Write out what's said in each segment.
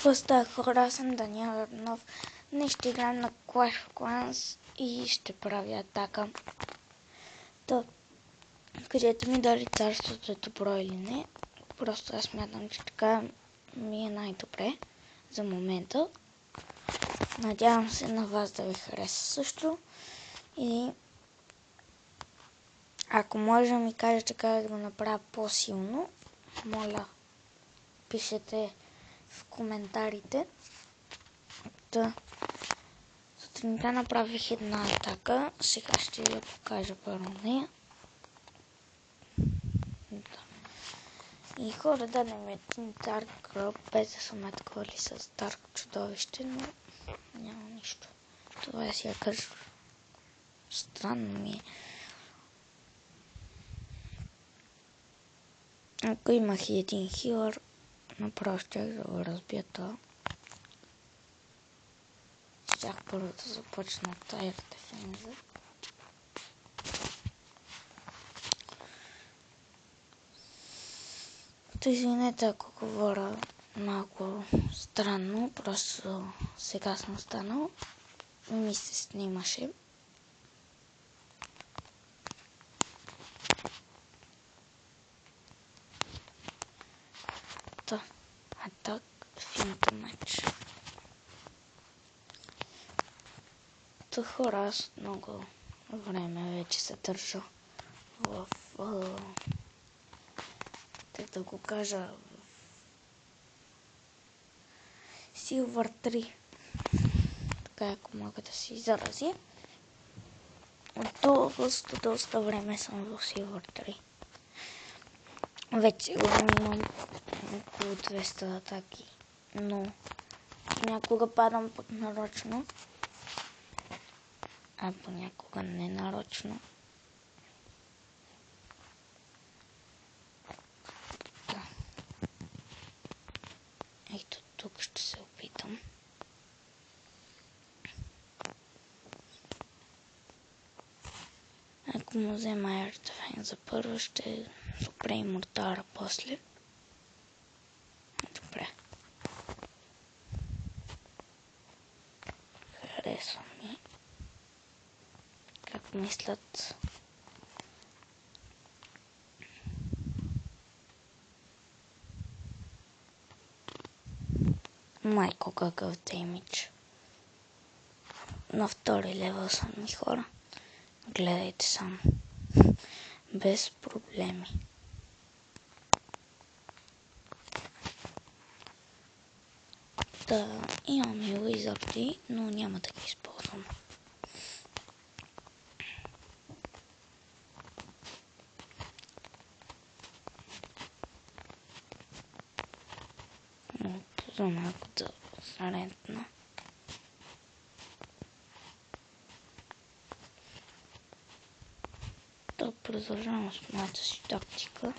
Поста хора, аз съм Даниел Йорданов. Днес ще играем на Clash of Clans и ще правя атака. Кажете ми дали царството е добро или не. Просто аз смятам, че така ми е най-добре за момента. Надявам се на вас да ви хареса също. И ако може да ми кажете как да го направя по-силно, моля, пишете в коментарите. Сутринта направих една атака. Сега ще я покажа първо нея. И хора, да не ме Dark Group, без да съм атакували с Dark чудовище, но няма нищо. Това е сякаш странно ми е. Ако имах и един хилър, направо щях да го разбия това. Щях първо да започна от тая дефенза. Извинете, ако говоря малко странно, просто сега съм станал и ми се снимаше. Атак, финта матч. Хора, аз много време вече се държа в как да го кажа, Silver 3. Така, ако мога да се изразя. От доста време съм в Silver 3. Вече имам около 200 атаки, но някога падам пък нарочно, а понякога не нарочно. Ето тук ще се опитам. Ако му взема Air Defense за първо, ще спре и мортара после. Добре. Харесва ми как мислят. Майко, какъв демидж. На втори левел съм ми, хора. Гледайте само. Без проблеми. Да, имам и уизърди, но няма да ги използвам. За малко да зарентна. Да продължавам с моята си тактика.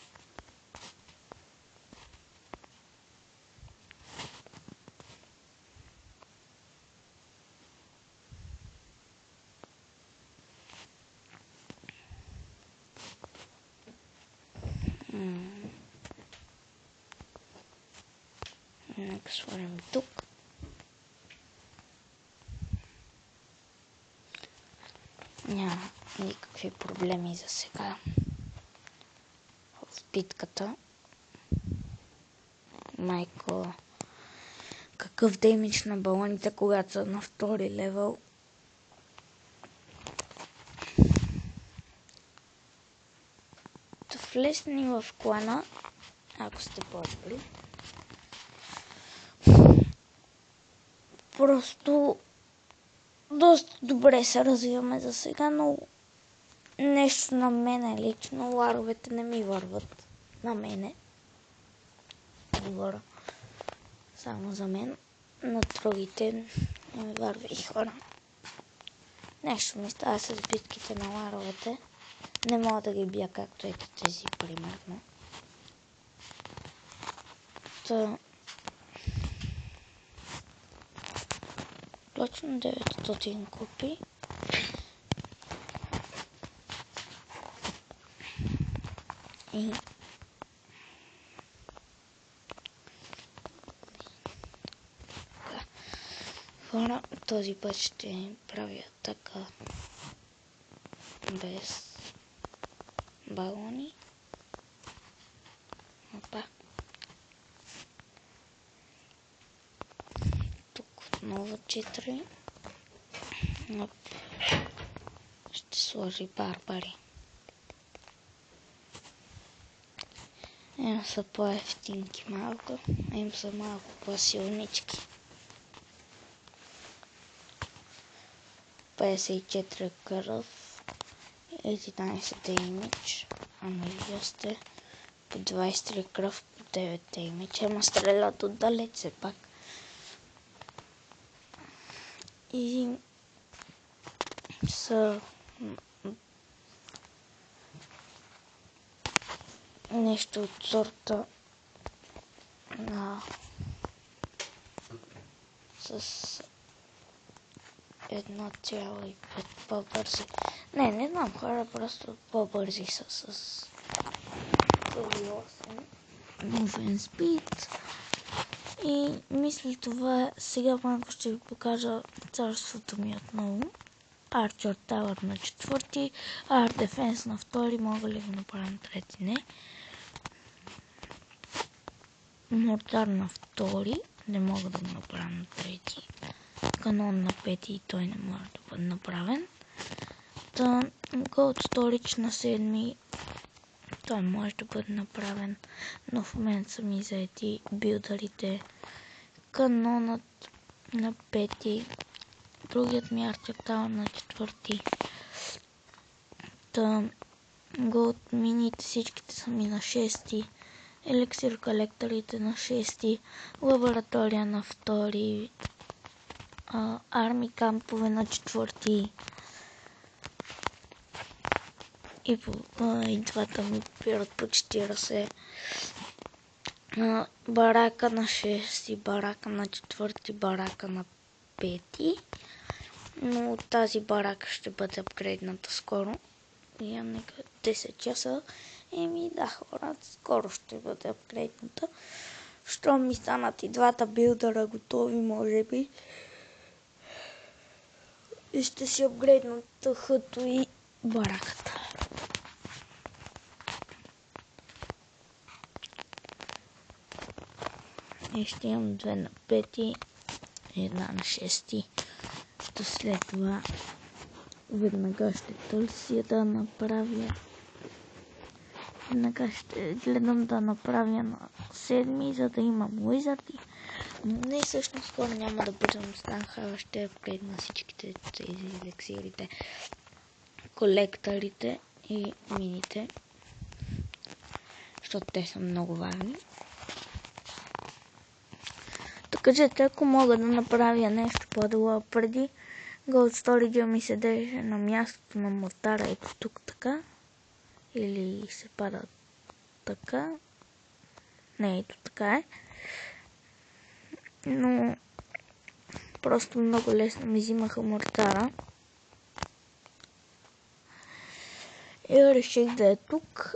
Нека сложим тук. Няма никакви проблеми за сега в битката. Майко, какъв демидж на балоните, когато са на втори левел. Да влезни в клана, ако сте по-добри. Просто доста добре се развиваме за сега, но нещо на мене лично, ларовете не ми върват на мене. Говоря само за мен, на другите не ми върви и хора. Нещо ми става с битките на ларовете. Не мога да ги бия както ето тези, примерно. Точно 900 купи. И Хора, този път ще правя така, без балони. Опа. Тук отново 4. Ще сложи барбари. Им са по-ефтинки малко, им са малко по-силнички. 54 кръв, 11 деймидж, ама вие сте по 23 кръв, по 9 деймидж, ама стрелят отдалеч все пак. И са нещо от сорта на с 1,5 по-бързи. Не знам, хора, просто по-бързи са с 8 movement speed. И мисля това, сега малко ще ви покажа царството ми отново. Archer Tower на 4, Air Defense на 2, мога ли го направя на 3? Не. Мортар на 2, не мога да го направя на 3. Канон на 5 и той не може да бъде направен. Gold Storage на 7, той може да бъде направен, но в момента са ми заети билдърите. Канонът на 5, другият ми Archer Tower на 4. Gold мините всичките са ми на 6. Елексир колекторите на 6. Лаборатория на 2. Арми кампове на 4. И двата ми пират по 40. Барака на 6, барака на 4, барака на 5. Но тази барака ще бъде апгрейдната скоро. Я нека 10 часа. Да, хора, скоро ще бъде апгрейдната. Щом ми станат и двата билдъра готови, може би. И ще си апгрейднат хъто и бараката. И ще имам 2 на 5 и 1 на 6. След това веднага ще търся да направя. Веднага ще гледам да направя на 7, за да имам уизарди. Не, всъщност скоро няма да бързам Станхава, ще апгрейдна всичките тези елексирите, колекторите и мините, защото те са много важни. Кажете, ако мога да направя нещо по-долу преди. Gold Storage ми седеше на мястото на мортара, ето тук така. Или се пада така. Не, ето така е. Но просто много лесно ми взимаха мортара. И реших да е тук.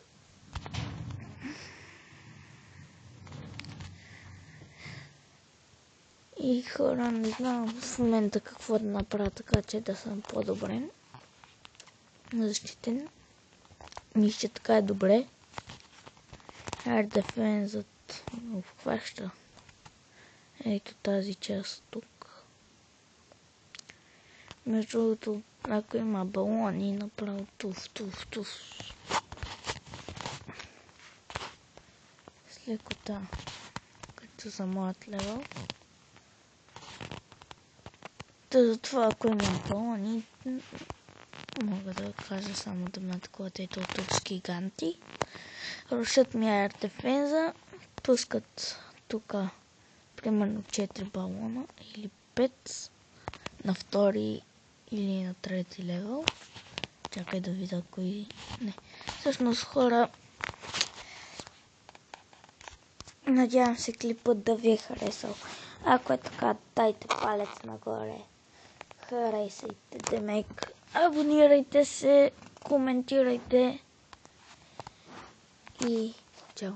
И хора, не знам в момента какво да направя, така че да съм по-добре защитен. Мисля, така е добре. Air Defense обхваща ето тази част тук. Между другото, ако има балони, направо туф. С лекота, като за моят левел. Затова, ако има балони, мога да кажа само да ме атакуват ето тук с гиганти. Рушат ми Air Defense, пускат тук примерно 4 балона или 5 на 2 или на 3 левел. Чакай да видя кои... Не. Всъщност, хора, надявам се клипът да ви е харесал. Ако е така, дайте палец нагоре. Харесайте демек. Абонирайте се, коментирайте и чао.